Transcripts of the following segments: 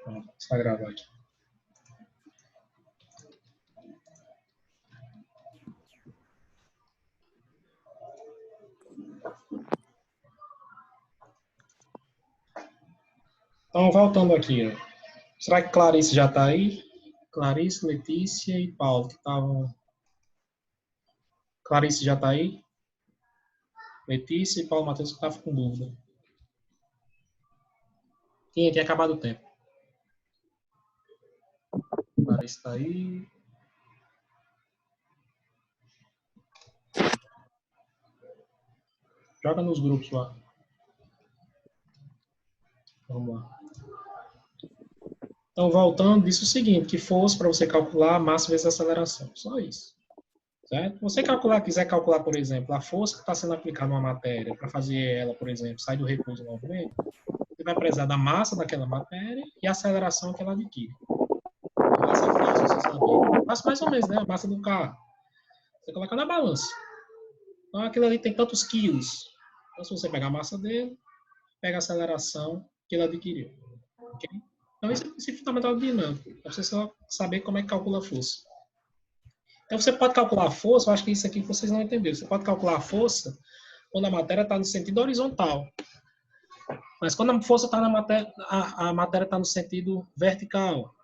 Pronto, está gravado aqui. Então, voltando aqui, ó. Será que Clarice já está aí? Clarice, Letícia e Paulo, que estavam... Clarice já está aí? Letícia e Paulo Matheus, que estavam com dúvida. Tinha acabado o tempo. Clarice está aí. Joga nos grupos lá. Vamos lá. Então, voltando, disse o seguinte, que fosse para você calcular a massa vezes a aceleração. Só isso. Certo? Você quiser calcular, por exemplo, a força que está sendo aplicada numa matéria para fazer ela, por exemplo, sair do repouso no movimento, você vai precisar da massa daquela matéria e a aceleração que ela adquire. Massa é fácil, você sabia. Faz mais ou menos, né? A massa do carro. Você coloca na balança. Então, aquilo ali tem tantos quilos. Então, se você pegar a massa dele, pega a aceleração que ele adquiriu. Okay? Então, esse é o princípio fundamental do dinâmico. Para você só saber como é que calcula a força. Então, você pode calcular a força, eu acho que isso aqui vocês não entenderam. Você pode calcular a força quando a matéria está no sentido horizontal. Mas quando a força está na matéria, a matéria está no sentido vertical.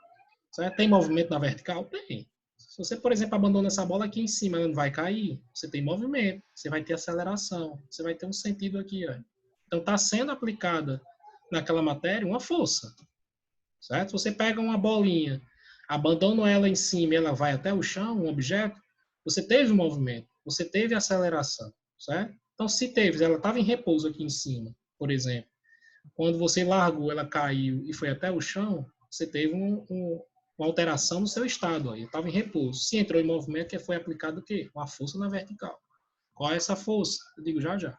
Certo? Tem movimento na vertical? Tem. Se você, por exemplo, abandona essa bola aqui em cima, ela não vai cair. Você tem movimento, você vai ter aceleração, você vai ter um sentido aqui. Ó. Então, está sendo aplicada naquela matéria uma força. Certo? Se você pega uma bolinha, abandona ela em cima e ela vai até o chão, um objeto, você teve um movimento, você teve aceleração. Certo? Então, se teve, ela estava em repouso aqui em cima, por exemplo. Quando você largou, ela caiu e foi até o chão, você teve uma alteração no seu estado. Ó, estava em repouso. Se entrou em movimento, que foi aplicado o quê? Uma força na vertical. Qual é essa força? Eu digo já já.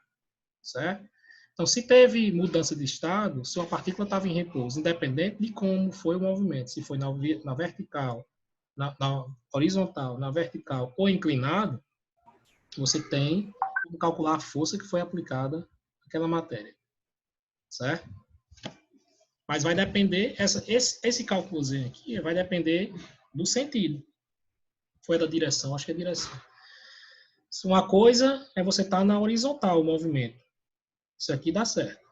Certo? Então, se teve mudança de estado, sua partícula estava em repouso, independente de como foi o movimento. Se foi na vertical, na horizontal, na vertical ou inclinado, você tem como calcular a força que foi aplicada naquela matéria. Certo? Mas vai depender, esse cálculozinho aqui vai depender do sentido. Foi da direção, acho que é direção. Uma coisa é você estar na horizontal, o movimento. Isso aqui dá certo.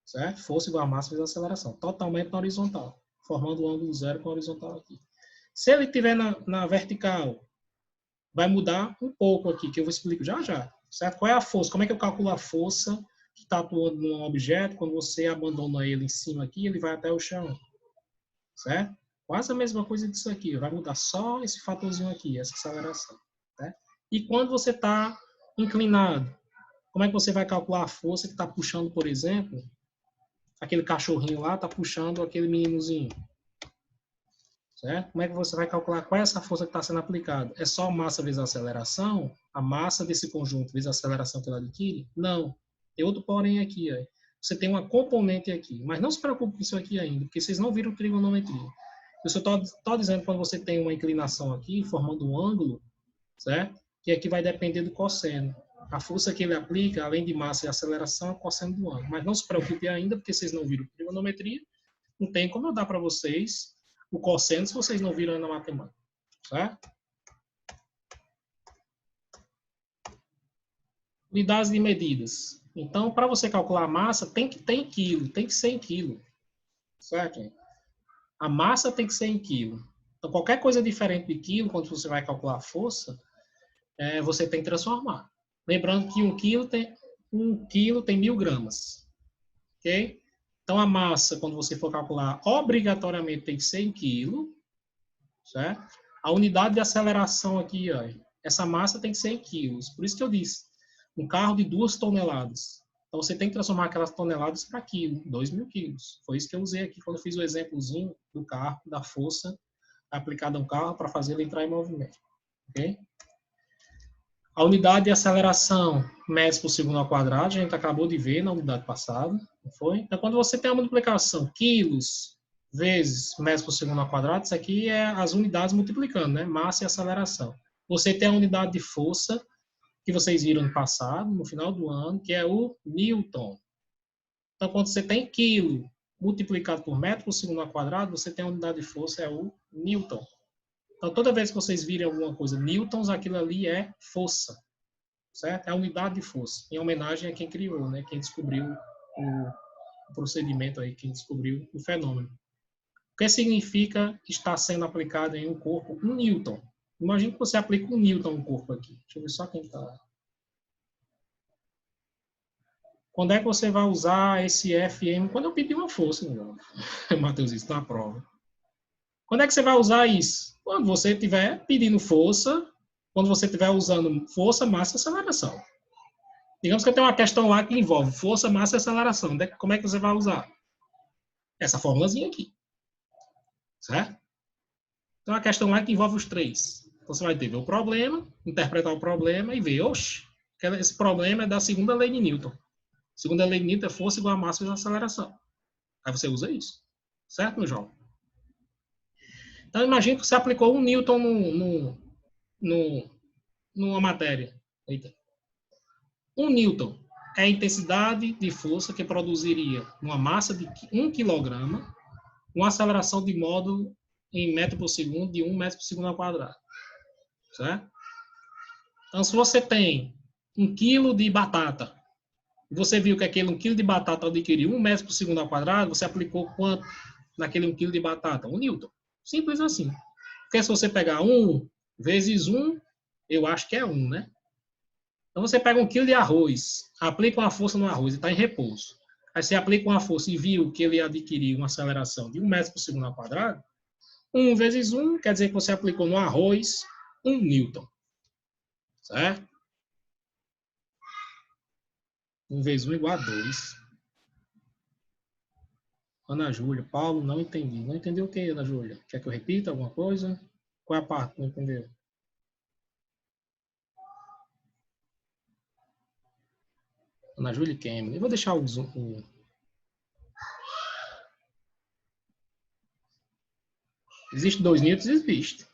Certo? Força igual a massa vezes a aceleração. Totalmente na horizontal. Formando um ângulo zero com a horizontal aqui. Se ele estiver na vertical, vai mudar um pouco aqui, que eu vou explicar já já. Certo? Qual é a força? Como é que eu calculo a força que está atuando num objeto, quando você abandona ele em cima aqui, ele vai até o chão. Certo? Quase a mesma coisa disso aqui. Vai mudar só esse fatorzinho aqui, essa aceleração. Certo? E quando você está inclinado, como é que você vai calcular a força que está puxando, por exemplo, aquele cachorrinho lá está puxando aquele meninozinho? Certo? Como é que você vai calcular qual é essa força que está sendo aplicada? É só massa vezes a aceleração? A massa desse conjunto vezes a aceleração que ela adquire? Não. Tem outro porém aqui. Ó. Você tem uma componente aqui. Mas não se preocupe com isso aqui ainda, porque vocês não viram trigonometria. Eu só estou dizendo quando você tem uma inclinação aqui, formando um ângulo, certo? Que aqui vai depender do cosseno. A força que ele aplica, além de massa e aceleração, é o cosseno do ângulo. Mas não se preocupe ainda, porque vocês não viram trigonometria. Não tem como eu dar para vocês o cosseno se vocês não viram na matemática. Certo? Unidades de medidas. Então, para você calcular a massa, tem que ter em quilo, tem que ser em quilo. Certo? A massa tem que ser em quilo. Então, qualquer coisa diferente de quilo, quando você vai calcular a força, você tem que transformar. Lembrando que um quilo tem 1.000 gramas. Ok? Então, a massa, quando você for calcular, obrigatoriamente tem que ser em quilo. Certo? A unidade de aceleração aqui, ó, essa massa tem que ser em quilos. Por isso que eu disse, um carro de 2 toneladas. Então, você tem que transformar aquelas toneladas para quilo, 2.000 quilos. Foi isso que eu usei aqui quando eu fiz o exemplozinho do carro, da força aplicada a um carro para fazer ele entrar em movimento. Ok? A unidade de aceleração, metros por segundo ao quadrado, a gente acabou de ver na unidade passada, não foi? Então, quando você tem a multiplicação quilos vezes metros por segundo ao quadrado, isso aqui é as unidades multiplicando, né? Massa e aceleração. Você tem a unidade de força, que vocês viram no passado, no final do ano, que é o Newton. Então, quando você tem quilo multiplicado por metro por segundo ao quadrado, você tem a unidade de força, é o Newton. Então, toda vez que vocês virem alguma coisa newtons, aquilo ali é força, certo? É a unidade de força, em homenagem a quem criou, né? Quem descobriu o procedimento aí, quem descobriu o fenômeno. O que significa estar sendo aplicado em um corpo um newton? Imagina que você aplica um newton no corpo aqui. Deixa eu ver só quem está. Quando é que você vai usar esse FM? Quando eu pedir uma força, Matheus, isso na prova. Quando é que você vai usar isso? Quando você estiver pedindo força, quando você estiver usando força, massa e aceleração. Digamos que eu tenho uma questão lá que envolve força, massa e aceleração. Como é que você vai usar? Essa formulazinha aqui. Certo? Então, a questão lá que envolve os três. Então, você vai ter ver o problema, interpretar o problema e ver, oxe, esse problema é da segunda lei de Newton. Segunda lei de Newton é força igual a massa vezes a aceleração. Aí você usa isso. Certo, meu jovem? Então, imagine que você aplicou um Newton numa matéria. Eita. 1 Newton é a intensidade de força que produziria uma massa de 1 kg, uma aceleração de módulo em metro por segundo de 1 metro por segundo ao quadrado. Certo? Então, se você tem 1 quilo de batata, e você viu que aquele 1 quilo de batata adquiriu 1 metro por segundo ao quadrado, você aplicou quanto naquele 1 quilo de batata? 1 Newton. Simples assim. Porque se você pegar 1 vezes 1, eu acho que é 1, né? Então, você pega 1 quilo de arroz, aplica uma força no arroz e está em repouso. Aí você aplica uma força e viu que ele adquiriu uma aceleração de 1 metro por segundo ao quadrado. 1 vezes 1 quer dizer que você aplicou no arroz 1 Newton. Certo? 1 vezes 1 igual a 2. Ana Júlia, Paulo, não entendi. Não entendeu o que, Ana Júlia? Quer que eu repita alguma coisa? Qual é a parte? Não entendeu? Ana Júlia e Cameron. Eu vou deixar o zoom. Existe 2 newtons? Existe.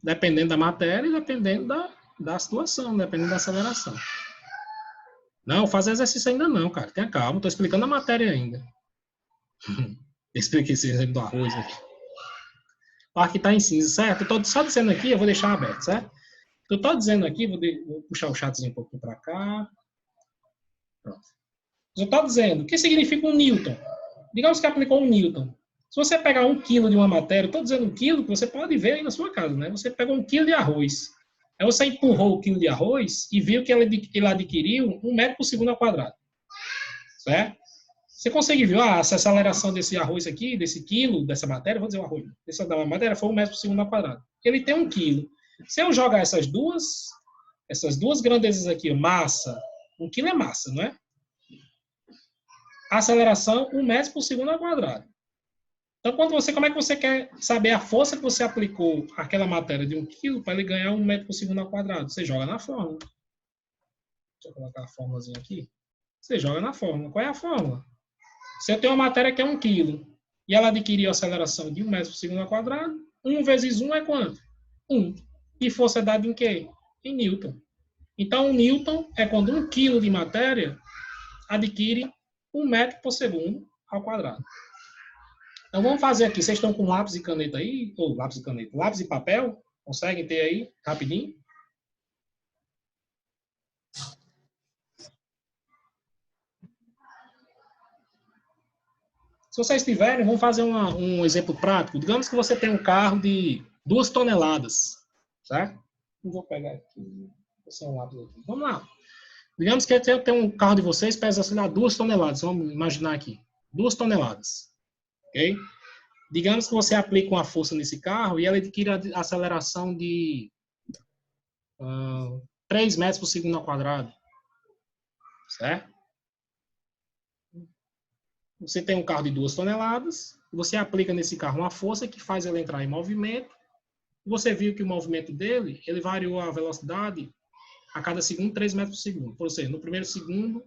Dependendo da matéria e dependendo da situação, dependendo da aceleração. Não, fazer exercício ainda não, cara. Tenha calma, estou explicando a matéria ainda. Expliquei esse exemplo do arroz aqui. O ar que está em cinza, certo? Eu estou só dizendo aqui, eu vou deixar aberto, certo? Eu estou dizendo aqui, vou puxar o chatzinho um pouquinho para cá. Pronto. Eu estou dizendo, o que significa um newton? Digamos que aplicou um newton. Se você pegar 1 quilo de uma matéria, eu estou dizendo 1 quilo, que você pode ver aí na sua casa, né? Você pegou 1 quilo de arroz. Aí você empurrou o quilo de arroz e viu que ele adquiriu 1 metro por segundo ao quadrado. Certo? Você consegue ver essa aceleração desse arroz aqui, desse quilo, dessa matéria, vou dizer o arroz, dessa matéria foi 1 metro por segundo ao quadrado. Ele tem 1 quilo. Se eu jogar essas duas grandezas aqui, massa, 1 quilo é massa, não é? A aceleração, 1 metro por segundo ao quadrado. Então, como é que você quer saber a força que você aplicou àquela matéria de 1 quilo para ele ganhar 1 metro por segundo ao quadrado? Você joga na fórmula. Deixa eu colocar a fórmulazinha aqui. Você joga na fórmula. Qual é a fórmula? Se eu tenho uma matéria que é 1 quilo e ela adquiriu a aceleração de 1 metro por segundo ao quadrado, 1 vezes 1 é quanto? 1. E força é dada em quê? Em Newton. Então, 1 Newton é quando 1 quilo de matéria adquire 1 metro por segundo ao quadrado. Então, vamos fazer aqui. Vocês estão com lápis e caneta aí? Ou lápis e caneta? Lápis e papel? Conseguem ter aí? Rapidinho? Se vocês tiverem, vamos fazer um exemplo prático. Digamos que você tem um carro de 2 toneladas. Certo? Não vou pegar aqui. Esse é um lápis aqui. Vamos lá. Digamos que tem um carro de vocês pesa, sei lá, 2 toneladas. Vamos imaginar aqui. 2 toneladas. Ok? Digamos que você aplica uma força nesse carro e ela adquire a aceleração de 3 metros por segundo ao quadrado. Certo? Você tem um carro de 2 toneladas, você aplica nesse carro uma força que faz ele entrar em movimento. Você viu que o movimento dele, ele variou a velocidade a cada segundo 3 metros por segundo. Ou seja, no primeiro segundo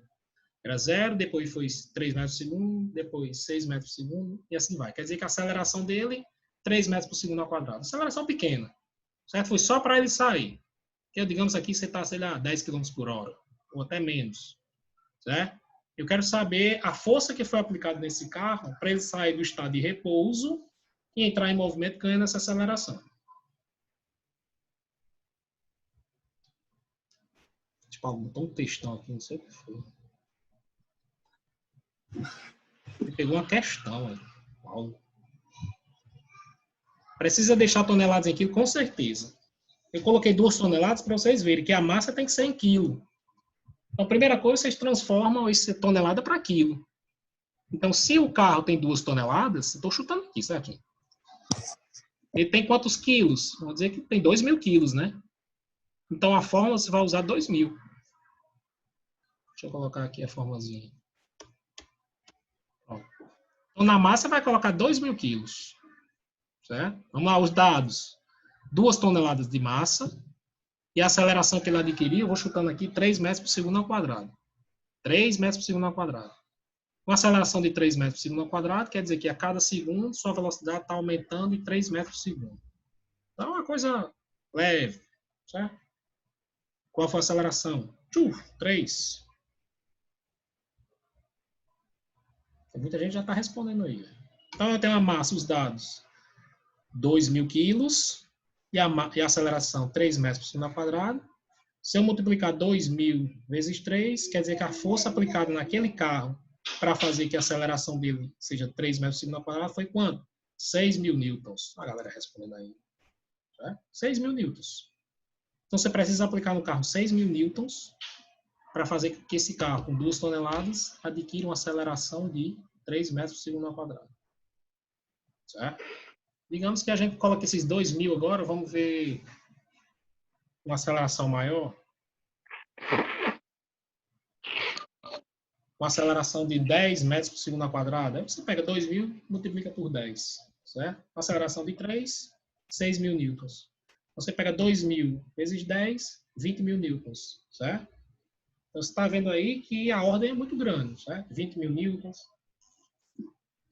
era 0, depois foi 3 metros por segundo, depois 6 metros por segundo, e assim vai. Quer dizer que a aceleração dele, 3 metros por segundo ao quadrado. Aceleração pequena. Certo? Foi só para ele sair. Porque, digamos aqui, você está, sei lá, 10 km por hora, ou até menos. Certo? Eu quero saber a força que foi aplicada nesse carro para ele sair do estado de repouso e entrar em movimento ganhando essa aceleração. Tipo, botou um textão aqui, não sei o que foi. Ele pegou uma questão aí, Paulo. Precisa deixar toneladas em quilo? Com certeza. Eu coloquei 2 toneladas para vocês verem que a massa tem que ser em quilo. Então, a primeira coisa, vocês transformam esse tonelada para quilo. Então, se o carro tem 2 toneladas, estou chutando aqui, certo? Ele tem quantos quilos? Vamos dizer que tem 2.000 quilos, né? Então, a fórmula você vai usar 2.000. Deixa eu colocar aqui a formulazinha. Então, na massa, vai colocar 2.000 quilos. Certo? Vamos lá, os dados. 2 toneladas de massa. E a aceleração que ele adquiriu, eu vou chutando aqui, 3 metros por segundo ao quadrado. 3 metros por segundo ao quadrado. Uma aceleração de 3 metros por segundo ao quadrado quer dizer que a cada segundo sua velocidade está aumentando em 3 metros por segundo. Então, é uma coisa leve. Certo? Qual foi a aceleração? 3. Muita gente já está respondendo aí. Então, eu tenho a massa, os dados. 2.000 quilos e a aceleração 3 metros por segundo ao quadrado. Se eu multiplicar 2.000 vezes 3, quer dizer que a força aplicada naquele carro para fazer que a aceleração dele seja 3 metros por segundo ao quadrado foi quanto? 6.000 newtons. A galera respondendo aí. 6.000 newtons. Então, você precisa aplicar no carro 6.000 newtons para fazer que esse carro, com 2 toneladas, adquira uma aceleração de 3 metros por segundo ao quadrado. Certo? Digamos que a gente coloque esses 2.000 agora, vamos ver uma aceleração maior. Uma aceleração de 10 metros por segundo ao quadrado. Aí você pega 2.000 multiplica por 10. Certo? Uma aceleração de 3, 6.000 newtons. Você pega 2.000 vezes 10, 20.000 newtons. Certo? Então você está vendo aí que a ordem é muito grande. Certo? 20.000 newtons.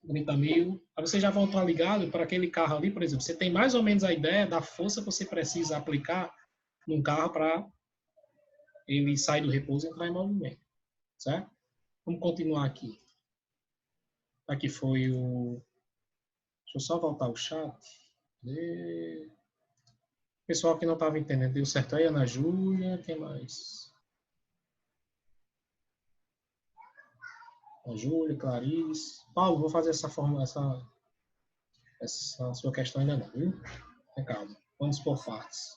30.000. Aí você já vai estar ligado para aquele carro ali, por exemplo. Você tem mais ou menos a ideia da força que você precisa aplicar num carro para ele sair do repouso e entrar em movimento. Certo? Vamos continuar aqui. Aqui foi o... Deixa eu só voltar o chat. Pessoal que não estava entendendo, deu certo aí? Ana Júlia, quem mais? Ana Júlia, Clarice. Paulo, vou fazer essa forma, essa sua questão ainda não, viu? Calma. Vamos por partes.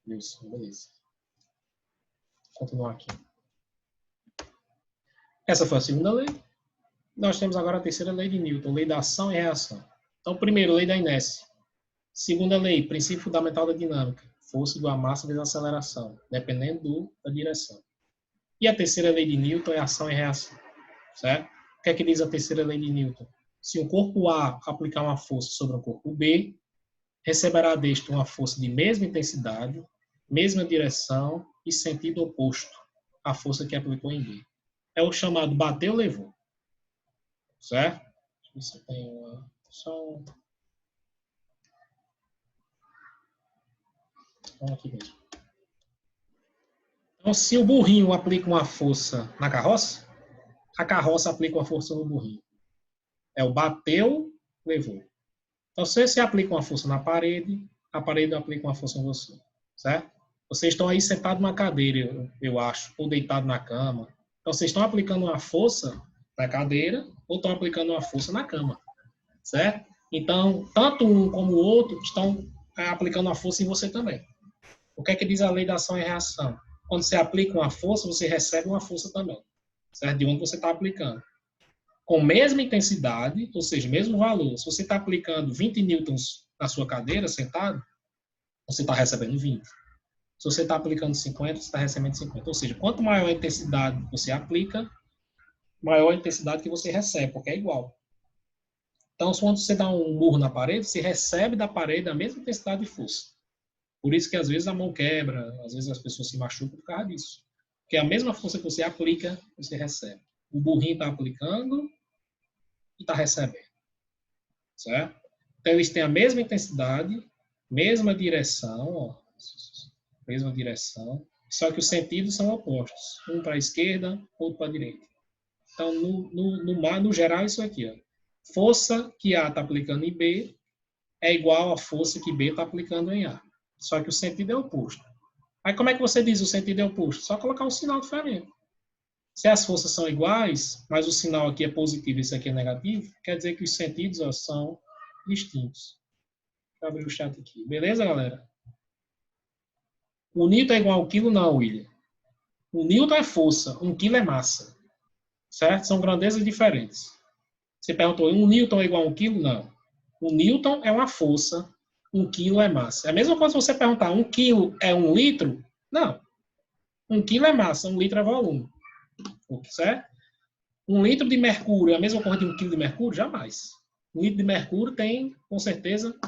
Isso, beleza. Vou continuar aqui. Essa foi a segunda lei. Nós temos agora a terceira lei de Newton, lei da ação e reação. Então, primeiro, lei da inércia. Segunda lei, princípio fundamental da dinâmica. Força igual a massa vezes aceleração, dependendo da direção. E a terceira lei de Newton é ação e reação. Certo? O que é que diz a terceira lei de Newton? Se um corpo A aplicar uma força sobre um corpo B, receberá deste uma força de mesma intensidade, mesma direção e sentido oposto à força que aplicou em B. É o chamado bateu, levou. Certo? Deixa eu ver se tem uma... Aqui mesmo. Então, se o burrinho aplica uma força na carroça, a carroça aplica uma força no burrinho. É o bateu, levou. Então, se você aplica uma força na parede, a parede aplica uma força em você. Certo? Vocês estão aí sentados numa cadeira, eu acho, ou deitados na cama. Então, vocês estão aplicando uma força na cadeira ou estão aplicando uma força na cama. Certo? Então, tanto um como o outro estão aplicando uma força em você também. O que é que diz a lei da ação e reação? Quando você aplica uma força, você recebe uma força também. Certo? De onde você está aplicando. Com mesma intensidade, ou seja, mesmo valor. Se você está aplicando 20 newtons na sua cadeira, sentado, você está recebendo 20. Se você está aplicando 50, você está recebendo 50. Ou seja, quanto maior a intensidade que você aplica, maior a intensidade que você recebe, porque é igual. Então, quando você dá um murro na parede, você recebe da parede a mesma intensidade de força. Por isso que às vezes a mão quebra, às vezes as pessoas se machucam por causa disso. Porque a mesma força que você aplica, você recebe. O burrinho está aplicando e está recebendo. Certo? Então, eles têm a mesma intensidade, mesma direção, ó, mesma direção, Só que os sentidos são opostos. Um para a esquerda, outro para a direita. Então, no geral, é isso aqui. Ó. Força que A está aplicando em B é igual à força que B está aplicando em A. Só que o sentido é oposto. Aí como é que você diz o sentido é oposto? Só colocar um sinal diferente. Se as forças são iguais, mas o sinal aqui é positivo e esse aqui é negativo, quer dizer que os sentidos ó, são distintos. Vou abrir o chat aqui. Beleza, galera? O Newton é igual ao quilo? Não, William. O Newton é força, 1 quilo é massa. Certo? São grandezas diferentes. Você perguntou, 1 Newton é igual a 1 quilo? Não. O Newton é uma força, 1 quilo é massa. É a mesma coisa se você perguntar, 1 quilo é 1 litro? Não. 1 quilo é massa, 1 litro é volume. Certo? 1 litro de mercúrio é a mesma coisa de 1 quilo de mercúrio? Jamais. 1 litro de mercúrio tem, com certeza,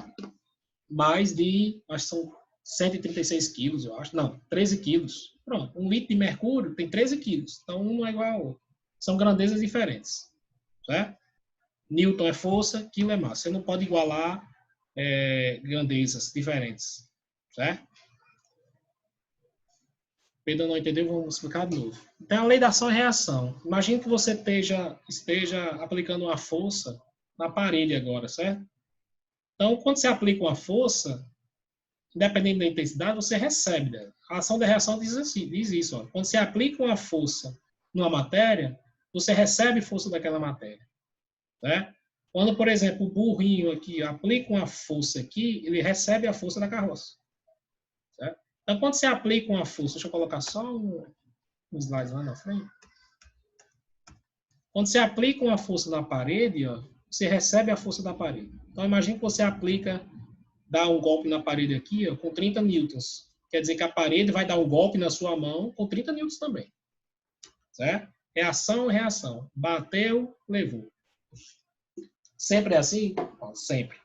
mais de, acho que são 136 quilos, eu acho. Não, 13 quilos. Pronto, 1 litro de mercúrio tem 13 quilos. Então, um não é igual ao outro. São grandezas diferentes. Certo? Newton é força, quilo é massa. Você não pode igualar grandezas diferentes. Certo? Pedro não entendeu, vamos explicar de novo. Então, a lei da ação e reação. Imagine que você esteja aplicando uma força na parede agora, certo? Então, quando você aplica uma força, independente da intensidade, você recebe dela. A ação da reação diz isso. Ó. Quando você aplica uma força numa matéria, você recebe força daquela matéria. Né? Quando, por exemplo, o burrinho aqui aplica uma força aqui, ele recebe a força da carroça. Certo? Então, quando você aplica uma força, deixa eu colocar só um slide lá na frente. Quando você aplica uma força na parede, ó, você recebe a força da parede. Então, imagine que você dá um golpe na parede aqui ó, com 30 newtons. Quer dizer que a parede vai dar um golpe na sua mão com 30 newtons também. Certo? Reação e reação. Bateu, levou. Sempre é assim? Ó, sempre.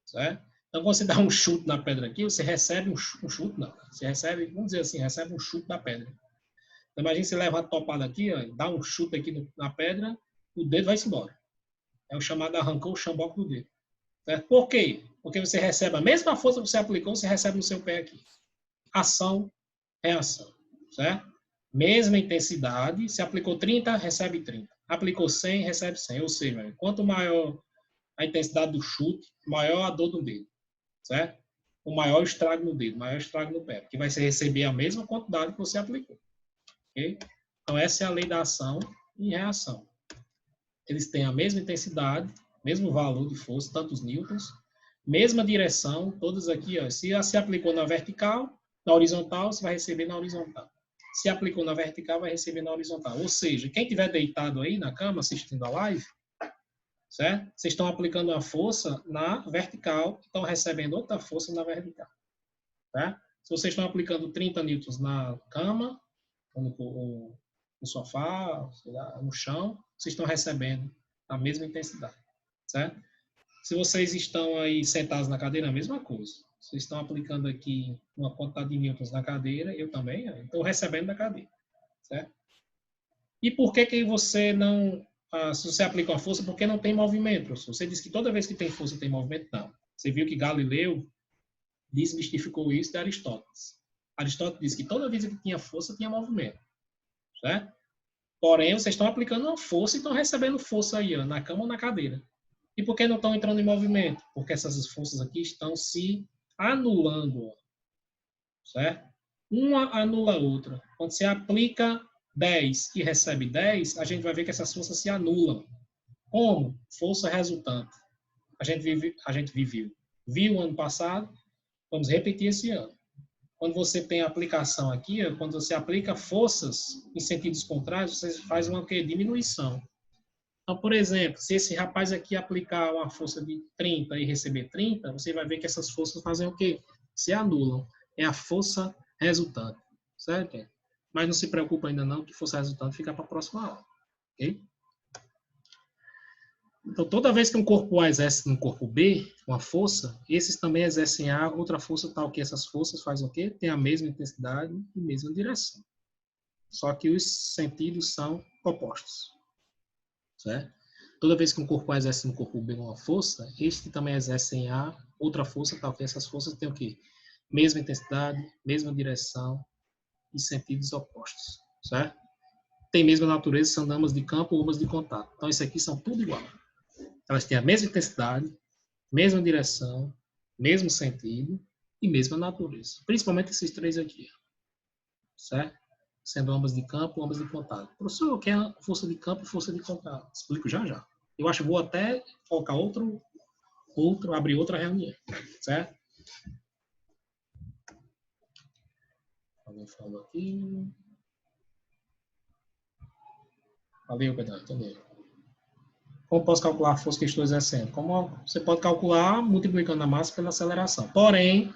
Certo? Então, quando você dá um chute na pedra aqui, você recebe um chute, não. Você recebe, vamos dizer assim, recebe um chute da pedra. Então, imagina você leva uma topada aqui, ó, dá um chute aqui na pedra, o dedo vai-se embora. É o chamado arrancou o chamboco do dedo. Certo? Por quê? Porque você recebe a mesma força que você aplicou, você recebe no seu pé aqui. Ação, reação. Certo? Mesma intensidade, se aplicou 30, recebe 30. Aplicou 100, recebe 100. Ou seja, quanto maior a intensidade do chute, maior a dor do dedo. Certo? O maior estrago no dedo, maior estrago no pé. Que vai ser receber a mesma quantidade que você aplicou. Okay? Então, essa é a lei da ação e reação. Eles têm a mesma intensidade, mesmo valor de força, tantos newtons, mesma direção, todas aqui, ó, se aplicou na vertical, na horizontal, você vai receber na horizontal. Se aplicou na vertical, vai receber na horizontal. Ou seja, quem estiver deitado aí na cama assistindo a live, certo? Vocês estão aplicando uma força na vertical, estão recebendo outra força na vertical. Tá? Se vocês estão aplicando 30 newtons na cama, no sofá, no chão, vocês estão recebendo a mesma intensidade, certo? Se vocês estão aí sentados na cadeira, a mesma coisa. Vocês estão aplicando aqui uma quantidade de newtons na cadeira, eu também estou recebendo da cadeira, certo? E por que você não, se você aplica uma força, por que não tem movimento? Você diz que toda vez que tem força tem movimento? Não. Você viu que Galileu desmistificou isso de Aristóteles. Aristóteles disse que toda vez que tinha força, tinha movimento. Certo? Porém, vocês estão aplicando uma força e estão recebendo força aí, ó, na cama ou na cadeira. E por que não estão entrando em movimento? Porque essas forças aqui estão se anulando. Ó. Certo? Uma anula a outra. Quando você aplica 10 e recebe 10, a gente vai ver que essas forças se anulam. Como? Força resultante. A gente viu ano passado, vamos repetir esse ano. Quando você tem a aplicação aqui, quando você aplica forças em sentidos contrários, você faz uma diminuição. Então, por exemplo, se esse rapaz aqui aplicar uma força de 30 e receber 30, você vai ver que essas forças fazem o quê? Se anulam. É a força resultante. Certo? Mas não se preocupa ainda não, que força resultante fica para a próxima aula. Ok? Então, toda vez que um corpo A exerce no corpo B uma força, esses também exercem A, outra força tal que essas forças fazem o quê? Tem a mesma intensidade e mesma direção. Só que os sentidos são opostos. Certo? Toda vez que um corpo A exerce no corpo B uma força, este também exerce em A outra força tal que essas forças têm o quê? Mesma intensidade, mesma direção e sentidos opostos, certo? Tem mesma natureza, são ambas de campo ou ambas de contato. Então, isso aqui são tudo igual. Elas têm a mesma intensidade, mesma direção, mesmo sentido e mesma natureza. Principalmente esses três aqui, certo? Sendo ambas de campo ou ambas de contato. Professor, eu quero força de campo e força de contato. Explico já já. Eu acho que vou até colocar abrir outra reunião, certo? Alguém falou aqui. Valeu, Pedro, entendeu? Como posso calcular a força que estou exercendo? Como você pode calcular multiplicando a massa pela aceleração. Porém,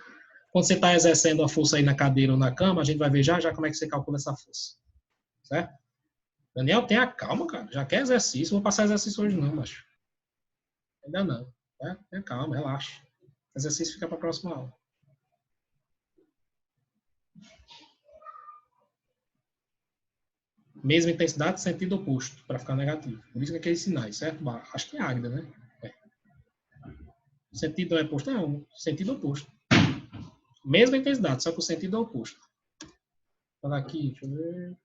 quando você está exercendo a força aí na cadeira ou na cama, a gente vai ver já como é que você calcula essa força. Certo? Daniel, tenha calma, cara. Já quer exercício? Vou passar exercício hoje não, macho. Ainda não. Tá? Tenha calma, relaxa. O exercício fica para a próxima aula. Mesma intensidade, sentido oposto, para ficar negativo. Por isso que aqueles sinais, certo? Acho que é águida, né? É. Sentido oposto é um sentido oposto. Mesma intensidade, só que o sentido é oposto. Olha aqui, deixa eu ver.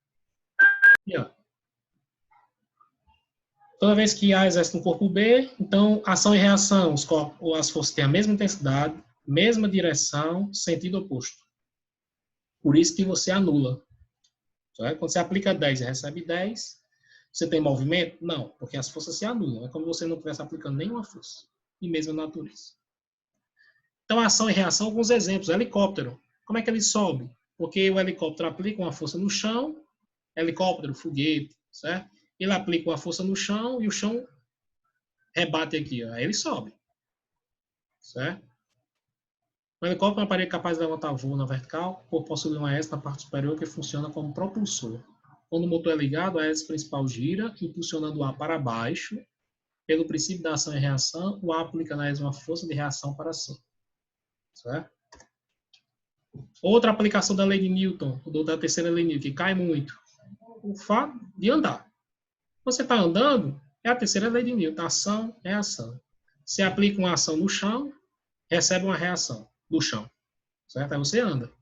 Aqui, ó. Toda vez que A exerce no corpo B, então ação e reação, as forças têm a mesma intensidade, mesma direção, sentido oposto. Por isso que você anula. Quando você aplica 10 e recebe 10, você tem movimento? Não, porque as forças se anulam. É como se você não estivesse aplicando nenhuma força. E mesma natureza. Então, ação e reação, alguns exemplos. Helicóptero. Como é que ele sobe? Porque o helicóptero aplica uma força no chão, helicóptero, foguete, certo? Ele aplica uma força no chão e o chão rebate aqui, ó. Aí ele sobe. Certo? O helicóptero é um aparelho capaz de levantar voo na vertical, por possuir uma hélice na parte superior que funciona como propulsor. Quando o motor é ligado, a hélice principal gira, impulsionando o ar para baixo. Pelo princípio da ação e reação, o ar aplica na hélice uma força de reação para cima. Certo? Outra aplicação da lei de Newton, ou da terceira lei de Newton, que cai muito. O fato de andar. Você está andando, é a terceira lei de Newton. Ação, reação. Você aplica uma ação no chão, recebe uma reação do chão. Certo? Aí você anda.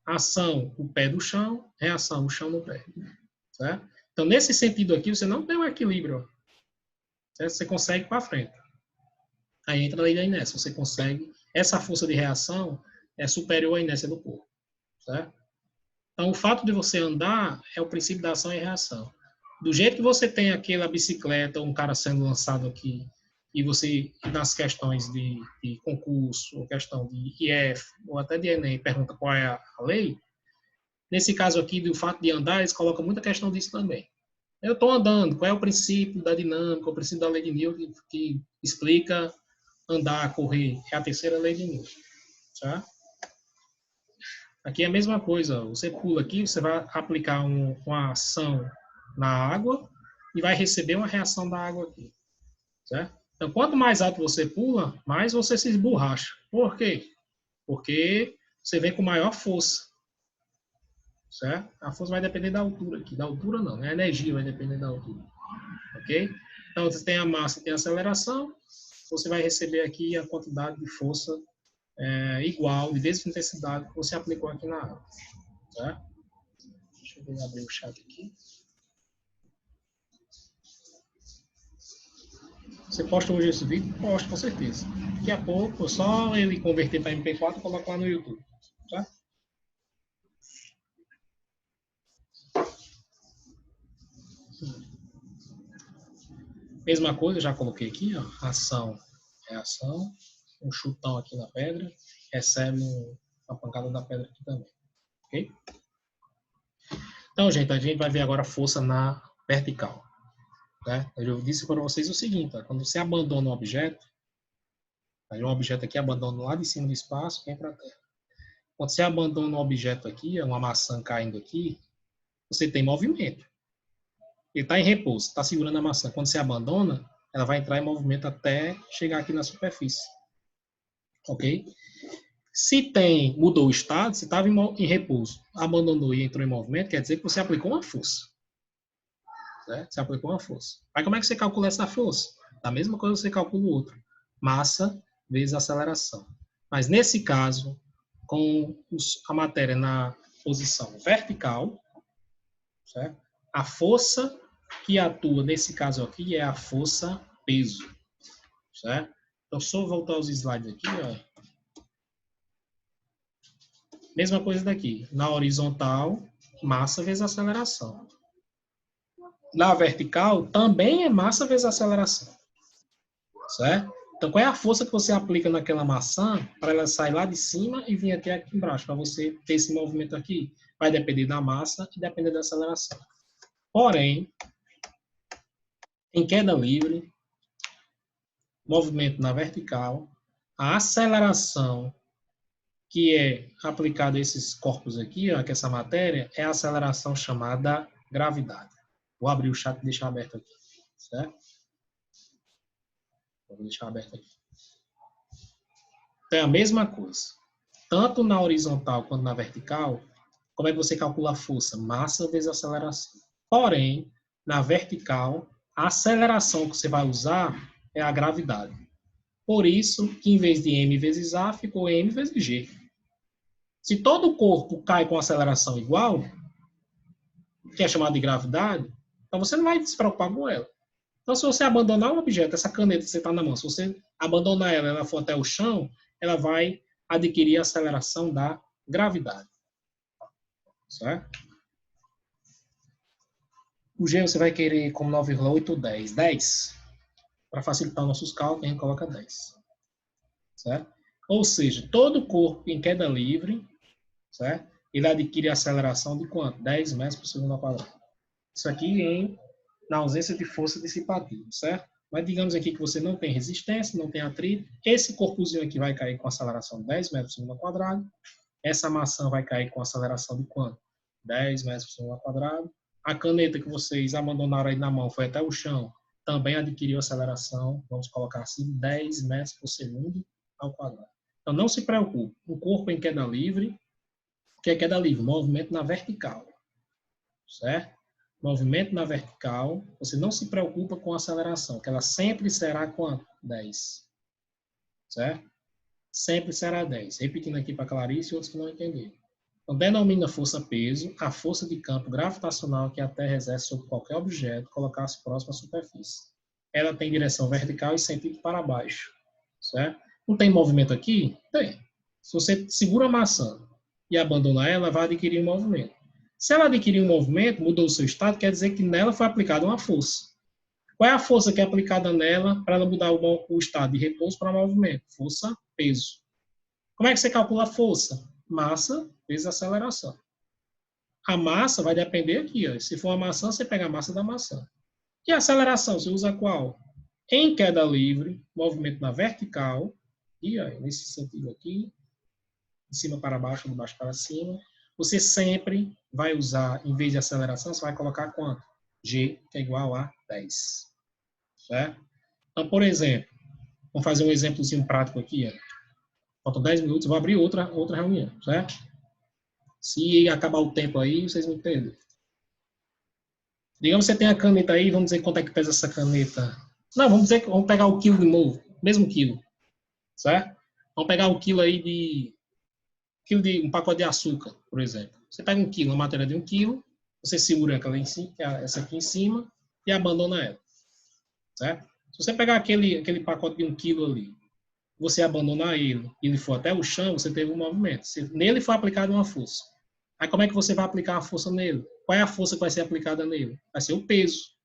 Ação, o pé do chão, reação, o chão no pé. Certo? Então, nesse sentido aqui, você não tem um equilíbrio. Certo? Você consegue para frente. Aí entra a lei da inércia. Você consegue. Essa força de reação é superior à inércia do corpo. Certo? Então, o fato de você andar é o princípio da ação e reação. Do jeito que você tem aquela bicicleta, um cara sendo lançado aqui, e você, nas questões de concurso, ou questão de IF, ou até de Enem, pergunta qual é a lei, nesse caso aqui, do fato de andar, eles colocam muita questão disso também. Eu estou andando, qual é o princípio da dinâmica, o princípio da lei de Newton, que explica andar, correr, é a terceira lei de Newton. Tá? Aqui é a mesma coisa, você pula aqui, você vai aplicar uma ação na água e vai receber uma reação da água aqui. Certo? Então, quanto mais alto você pula, mais você se esborracha. Por quê? Porque você vem com maior força. Certo? A força vai depender da altura aqui. Da altura não, né? A energia vai depender da altura. Ok? Então, você tem a massa e tem a aceleração, você vai receber aqui a quantidade de força igual, de mesma intensidade que você aplicou aqui na água. Certo? Deixa eu abrir o chat aqui. Você posta hoje esse vídeo? Posto, com certeza. Daqui a pouco, só ele converter para MP4 e colocar lá no YouTube. Tá? Mesma coisa, já coloquei aqui, ó. Ação, reação. Um chutão aqui na pedra. Recebe uma pancada da pedra aqui também. Ok? Então, gente, a gente vai ver agora a força na vertical. Né? Eu disse para vocês o seguinte, tá? Quando você abandona um objeto, aí um objeto aqui abandona lá de cima do espaço, vem para a Terra. Quando você abandona um objeto aqui, uma maçã caindo aqui, você tem movimento. Ele está em repouso, está segurando a maçã. Quando você abandona, ela vai entrar em movimento até chegar aqui na superfície. Ok? Se mudou o estado, se estava em repouso, abandonou e entrou em movimento, quer dizer que você aplicou uma força. Certo? Você aplicou uma força. Mas como é que você calcula essa força? Da mesma coisa você calcula o outro. Massa vezes aceleração. Mas nesse caso, com a matéria posição vertical, certo? A força que atua nesse caso aqui é a força peso, certo? Então, só voltar aos slides aqui, ó. Mesma coisa daqui. Na horizontal, massa vezes aceleração. Na vertical, também é massa vezes aceleração. Certo? Então, qual é a força que você aplica naquela maçã para ela sair lá de cima e vir aqui embaixo, para você ter esse movimento aqui? Vai depender da massa e depender da aceleração. Porém, em queda livre, movimento na vertical, a aceleração que é aplicada a esses corpos aqui, ó, que essa matéria, é a aceleração chamada gravidade. Vou abrir o chat e deixar aberto aqui, certo? Vou deixar aberto aqui. Então é a mesma coisa. Tanto na horizontal quanto na vertical, como é que você calcula a força? Massa vezes aceleração. Porém, na vertical, a aceleração que você vai usar é a gravidade. Por isso que em vez de m vezes a, ficou m vezes g. Se todo o corpo cai com aceleração igual, que é chamado de gravidade, então você não vai se preocupar com ela. Então, se você abandonar um objeto, essa caneta que você está na mão, se você abandonar ela, ela for até o chão, ela vai adquirir a aceleração da gravidade. Certo? O G você vai querer como 9,8 ou 10. 10. Para facilitar nossos cálculos, a gente coloca 10. Certo? Ou seja, todo corpo em queda livre, certo? Ele adquire a aceleração de quanto? 10 metros por segundo ao quadrado. Isso aqui na ausência de força dissipativa, certo? Mas digamos aqui que você não tem resistência, não tem atrito. Esse corpozinho aqui vai cair com aceleração de 10 metros por segundo ao quadrado. Essa maçã vai cair com aceleração de quanto? 10 metros por segundo ao quadrado. A caneta que vocês abandonaram aí na mão foi até o chão, também adquiriu aceleração, vamos colocar assim, 10 metros por segundo ao quadrado. Então não se preocupe, o corpo em queda livre, o que é queda livre? Movimento na vertical, certo? Movimento na vertical, você não se preocupa com a aceleração, que ela sempre será quanto? 10. Certo? Sempre será 10. Repetindo aqui para Clarice e outros que não entenderam. Então, denomina força-peso a força de campo gravitacional que a Terra exerce sobre qualquer objeto colocar-se próximo à superfície. Ela tem direção vertical e sentido para baixo. Certo? Não tem movimento aqui? Tem. Se você segura a maçã e abandona ela, vai adquirir um movimento. Se ela adquirir um movimento, mudou o seu estado, quer dizer que nela foi aplicada uma força. Qual é a força que é aplicada nela para ela mudar o estado de repouso para movimento? Força, peso. Como é que você calcula a força? Massa vezes aceleração. A massa vai depender aqui. Ó. Se for uma maçã, você pega a massa da maçã. E a aceleração, você usa qual? Em queda livre, movimento na vertical, e ó, nesse sentido aqui, de cima para baixo, de baixo para cima, você sempre vai usar, em vez de aceleração, você vai colocar quanto? G, que é igual a 10. Certo? Então, por exemplo, vamos fazer um exemplozinho prático aqui. Ó. Faltam 10 minutos, eu vou abrir outra reunião, certo? Se acabar o tempo aí, vocês me entendem. Digamos que você tem a caneta aí, vamos dizer quanto é que pesa essa caneta. Não, vamos pegar o quilo de novo, mesmo quilo, certo? Vamos pegar o quilo aí de um pacote de açúcar, por exemplo. Você pega 1 quilo, uma matéria de 1 quilo, você segura essa aqui em cima e abandona ela, certo? Se você pegar aquele pacote de 1 quilo ali, você abandonar ele e ele for até o chão, você teve um movimento. Nele foi aplicada uma força. Aí como é que você vai aplicar a força nele? Qual é a força que vai ser aplicada nele? Vai ser o peso.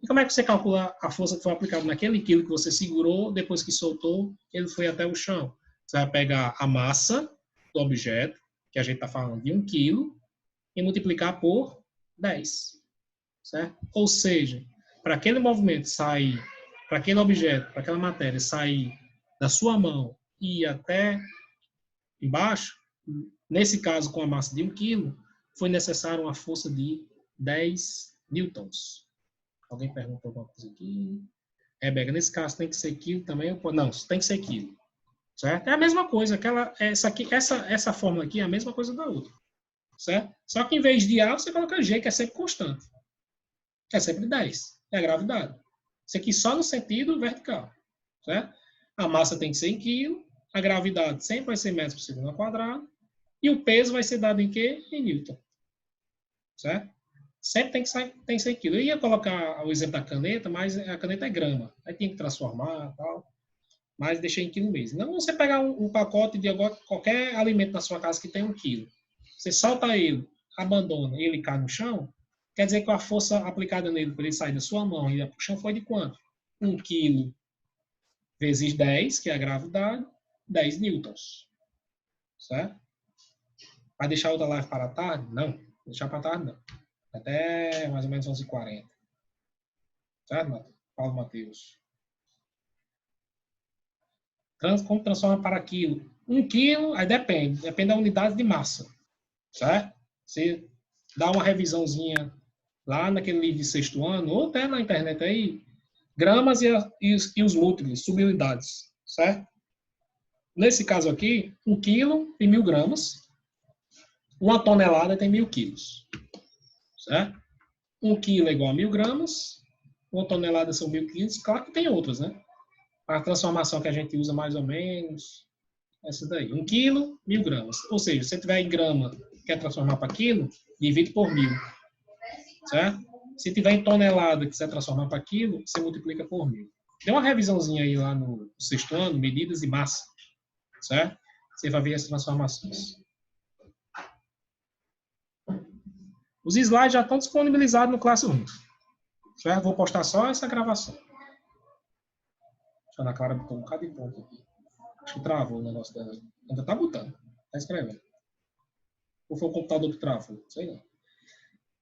E como é que você calcula a força que foi aplicada naquele quilo que você segurou, depois que soltou, ele foi até o chão? Você vai pegar a massa do objeto, que a gente está falando de 1 quilo, e multiplicar por 10. Certo? Ou seja, para aquele movimento sair, para aquele objeto, para aquela matéria sair da sua mão e ir até embaixo, nesse caso com a massa de 1 quilo, foi necessário uma força de 10 newtons. Alguém perguntou alguma coisa aqui? Rebeca, nesse caso tem que ser quilo também? Não, tem que ser quilo. Certo? É a mesma coisa. Essa fórmula aqui é a mesma coisa da outra. Certo? Só que em vez de A, você coloca G, que é sempre constante. É sempre 10. É a gravidade. Isso aqui só no sentido vertical. Certo? A massa tem que ser em quilo. A gravidade sempre vai ser metros por segundo ao quadrado. E o peso vai ser dado em quê? Em Newton. Certo? Sempre tem 100 quilos. Eu ia colocar o exemplo da caneta, mas a caneta é grama. Aí tem que transformar e tal. Mas deixei em quilo mesmo. Não você pegar um pacote de qualquer alimento na sua casa que tem 1 quilo. Você solta ele, abandona, ele cai no chão, quer dizer que a força aplicada nele para ele sair da sua mão e ir para o chão foi de quanto? 1 quilo vezes 10, que é a gravidade, 10 newtons. Certo? Vai deixar outra live para a tarde? Não. Deixar para a tarde, não. Até mais ou menos 11h40. Certo, Paulo Matheus? Como transforma para quilo? 1 quilo, aí depende da unidade de massa. Certo? Você dá uma revisãozinha lá naquele livro de 6º ano, ou até na internet aí, gramas e os múltiplos, subunidades. Certo? Nesse caso aqui, 1 quilo tem 1000 gramas, 1 tonelada tem 1000 quilos. Certo? 1 quilo é igual a 1000 gramas, 1 tonelada são 1000 quilos. Claro que tem outras, né? A transformação que a gente usa mais ou menos, essa daí. 1 quilo, 1000 gramas. Ou seja, se você tiver em grama, quer transformar para quilo, divide por 1000. Certo? Se tiver em tonelada, quiser transformar para quilo, você multiplica por 1000. Tem uma revisãozinha aí lá no 6º ano, medidas de massa. Certo? Você vai ver as transformações. Os slides já estão disponibilizados no Classroom. Certo? Vou postar só essa gravação. A Ana Clara botou um bocado de ponto aqui. Acho que travou o negócio dela. Ainda tá botando. Tá escrevendo. Ou foi o computador que travou? Sei não.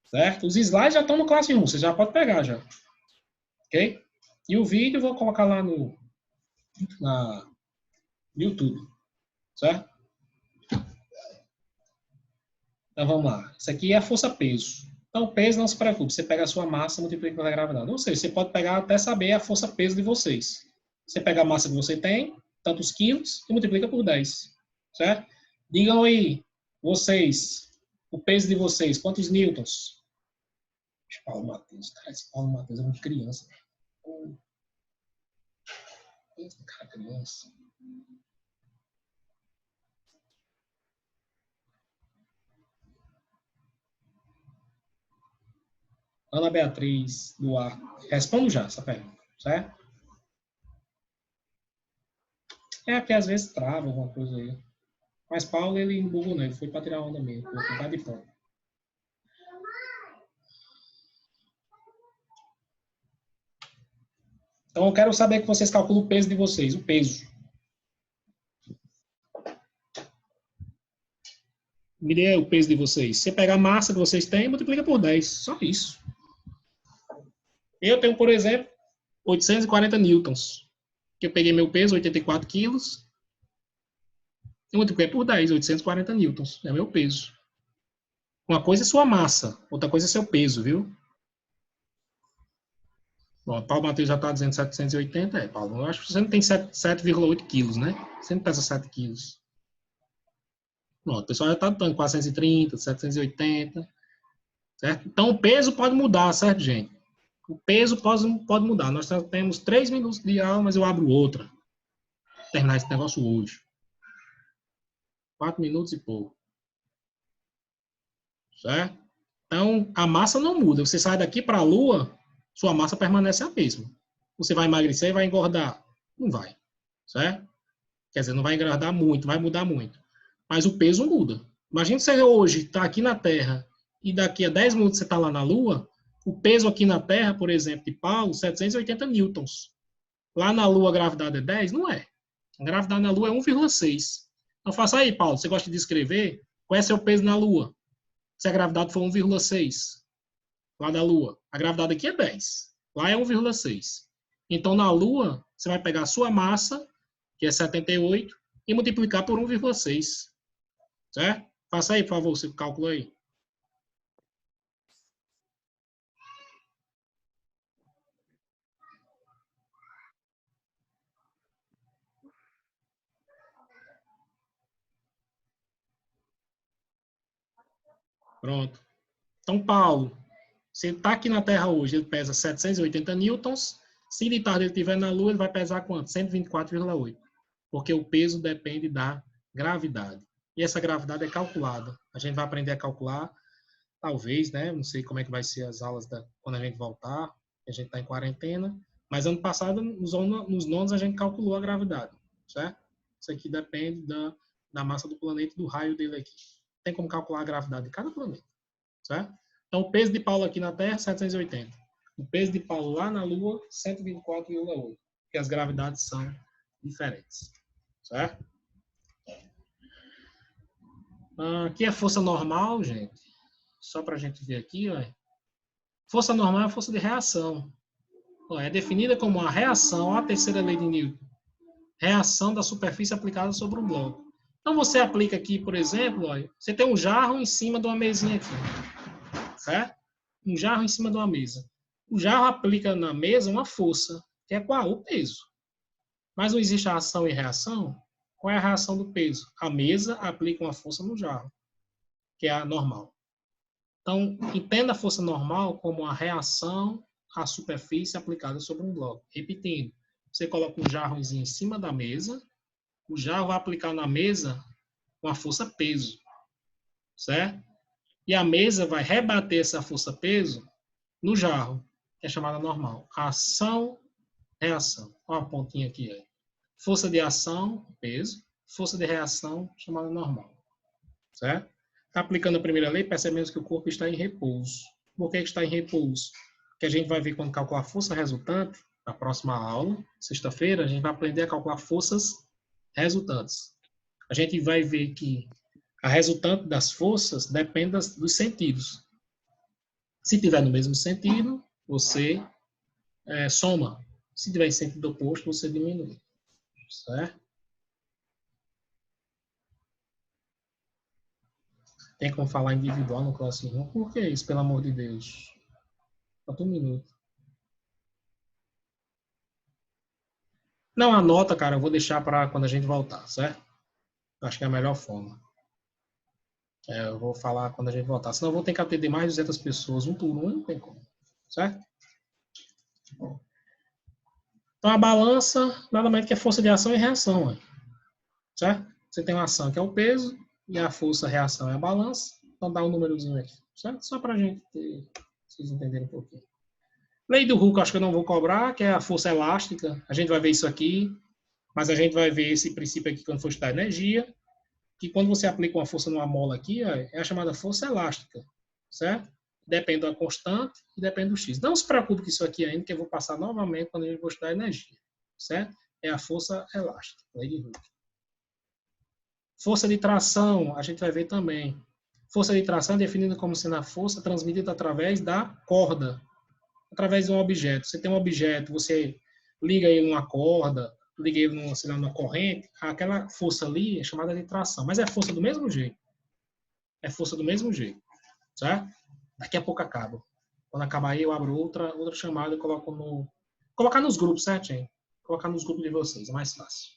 Certo? Os slides já estão no Classroom. Você já pode pegar já. Ok? E o vídeo eu vou colocar lá no YouTube. Certo? Então vamos lá. Isso aqui é a força-peso. Então, peso, não se preocupe. Você pega a sua massa e multiplica pela gravidade. Ou seja, você pode pegar até saber a força-peso de vocês. Você pega a massa que você tem, tantos quilos, e multiplica por 10. Certo? Digam aí, vocês, o peso de vocês, quantos newtons? Paulo Matheus. Cara, esse Paulo Matheus é uma criança. Cara, criança. Ana Beatriz Duarte. Respondo já essa pergunta, certo? É porque às vezes trava alguma coisa aí. Mas Paulo, ele embugou, né? Ele foi para tirar onda mesmo. Foi para de pronto. Então, eu quero saber que vocês calculam o peso de vocês. O peso. Me dê o peso de vocês. Você pega a massa que vocês têm e multiplica por 10. Só isso. Eu tenho, por exemplo, 840 newtons. Que eu peguei meu peso, 84 quilos. E multipliquei por 10, 840 newtons. É meu peso. Uma coisa é sua massa, outra coisa é seu peso, viu? Bom, Paulo Matheus já está dizendo 780. É, Paulo, eu acho que você não tem 7,8 quilos, né? Você não pesa 7 quilos. Bom, o pessoal já está dando 430, 780. Certo? Então, o peso pode mudar, certo, gente? O peso pode mudar. Nós temos 3 minutos de aula, mas eu abro outra. Vou terminar esse negócio hoje. 4 minutos e pouco. Certo? Então, a massa não muda. Você sai daqui para a Lua, sua massa permanece a mesma. Você vai emagrecer e vai engordar? Não vai. Certo? Quer dizer, não vai engordar muito, vai mudar muito. Mas o peso muda. Imagina você hoje está aqui na Terra e daqui a 10 minutos você está lá na Lua, o peso aqui na Terra, por exemplo, de Paulo, 780 newtons. Lá na Lua a gravidade é 10? Não é. A gravidade na Lua é 1,6. Então faça aí, Paulo, você gosta de escrever? Qual é seu peso na Lua? Se a gravidade for 1,6 lá da Lua, a gravidade aqui é 10. Lá é 1,6. Então na Lua, você vai pegar a sua massa, que é 78, e multiplicar por 1,6. Certo? Faça aí, por favor, esse cálculo aí. Pronto. Então, Paulo, se ele está aqui na Terra hoje, ele pesa 780 newtons. Se de tarde ele estiver na Lua, ele vai pesar quanto? 124,8. Porque o peso depende da gravidade. e essa gravidade é calculada. A gente vai aprender a calcular, talvez, né? Não sei como é que vai ser as aulas quando a gente voltar, a gente está em quarentena, mas ano passado, nos nonos, a gente calculou a gravidade, certo? Isso aqui depende da massa do planeta e do raio dele aqui. Tem como calcular a gravidade de cada planeta, certo? Então, o peso de Paulo aqui na Terra, 780. O peso de Paulo lá na Lua, 124,8. Porque as gravidades são diferentes, certo? Aqui é força normal, gente. Só para a gente ver aqui, ó. Força normal é a força de reação. É definida como a reação à terceira lei de Newton. Reação da superfície aplicada sobre um bloco. Então, você aplica aqui, por exemplo, ó, você tem um jarro em cima de uma mesinha aqui. Certo? Um jarro em cima de uma mesa. O jarro aplica na mesa uma força, que é qual? O peso. Mas não existe a ação e reação? Qual é a reação do peso? A mesa aplica uma força no jarro, que é a normal. Então, entenda a força normal como a reação à superfície aplicada sobre um bloco. Repetindo, você coloca um jarrozinho em cima da mesa, o jarro vai aplicar na mesa uma força peso, certo? E a mesa vai rebater essa força peso no jarro, que é chamada normal. Ação, reação. Olha a pontinha aqui. Aí. Força de ação, peso. Força de reação, chamada normal. Certo? Está aplicando a primeira lei, percebemos que o corpo está em repouso. Por que está em repouso? Porque a gente vai ver quando calcular a força resultante, na próxima aula, sexta-feira, a gente vai aprender a calcular forças resultantes. A gente vai ver que a resultante das forças depende dos sentidos. Se tiver no mesmo sentido, você soma. Se tiver em sentido oposto, você diminui. Certo? Tem como falar individual no Classroom? Por que isso, pelo amor de Deus? Falta um minuto. Não, anota, cara. Eu vou deixar para quando a gente voltar, certo? Acho que é a melhor forma. Eu vou falar quando a gente voltar. Senão eu vou ter que atender mais de 200 pessoas, um por um, não tem como. Certo? Então, a balança, nada mais que é força de ação e reação. Ó. Certo? Você tem uma ação que é o peso, e a força, a reação é a balança. Então, dá um númerozinho aqui. Certo? Só para a gente ter, vocês entenderem um pouquinho. Lei do Hooke, acho que eu não vou cobrar, que é a força elástica. A gente vai ver isso aqui, mas a gente vai ver esse princípio aqui quando for estudar energia, que quando você aplica uma força numa mola aqui, ó, é a chamada força elástica, certo? Depende da constante e depende do X. Não se preocupe com isso aqui ainda, que eu vou passar novamente quando a gente for estudar energia, certo? É a força elástica, lei de Hooke. Força de tração, a gente vai ver também. Força de tração é definida como sendo a força transmitida através da corda, através de um objeto. Você tem um objeto, você liga ele numa corda, liga ele numa corrente, aquela força ali é chamada de tração. Mas é força do mesmo jeito. É força do mesmo jeito. Certo? Daqui a pouco acaba. Quando acabar aí, eu abro outra chamada e coloco no... Colocar nos grupos, certo, gente? Colocar nos grupos de vocês, é mais fácil.